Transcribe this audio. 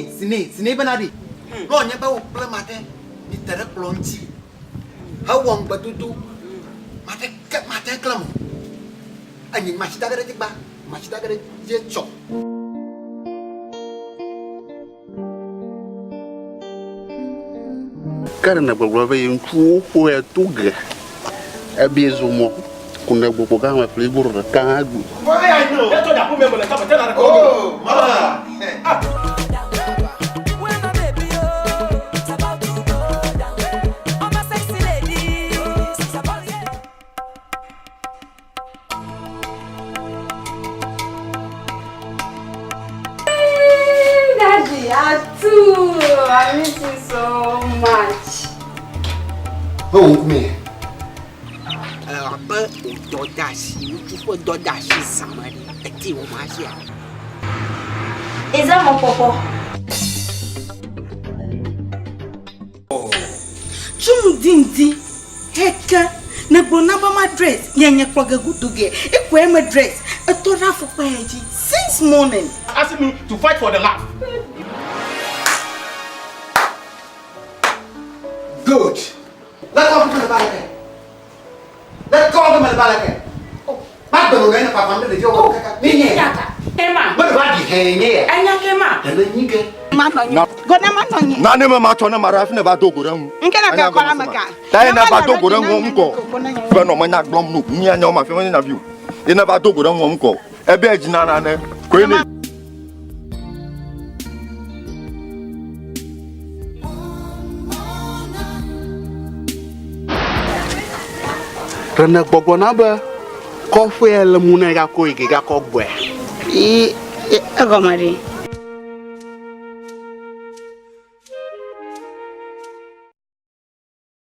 Sini benari. Lo nyapa upla mate di terak pelonci. Hawang batutu. Mate kelam. Anjing masih tak ada tiba. Masih tak ada jecok. Karena beberapa yang cukup itu gak. Abis umur. Kuna gbogbo ka ma fili buru kan agbu. Why I know? That's what I put me on the top of the car. Oh, mama. Daddy, I miss you so much. Oh, me. Apa dodasi, tipo dodasi sama dia. Eti o magia. Is that my papa? Chum dindi, heka, na bonaba my dress, yanya kwaga guduge, ekwe my dress, a tora for paji since morning. Asking me to fight for the laugh. Good. Let's go to the balcony. Let's go to the balcony. Bắt đầu cái là bà phán được vô cái nhẹ. Emma. Bắt đầu đi hè nhẹ. Anh nhắc Emma. Để lên những cái. Man on you. Go na man on you. Na ne ma cho na mara fne ba dogo ran. Nke na ka kwala maka. Ta na ba dogo ran wo mko. Fe no ma na glom no. Ni anya ma fe ma na view. E na ba dogo ran wo mko. E be ejina na ne. Ko ni. Rana gbogbo na ba. Ko fu ele mu na ga ko ige ga ko gbe. Agomari.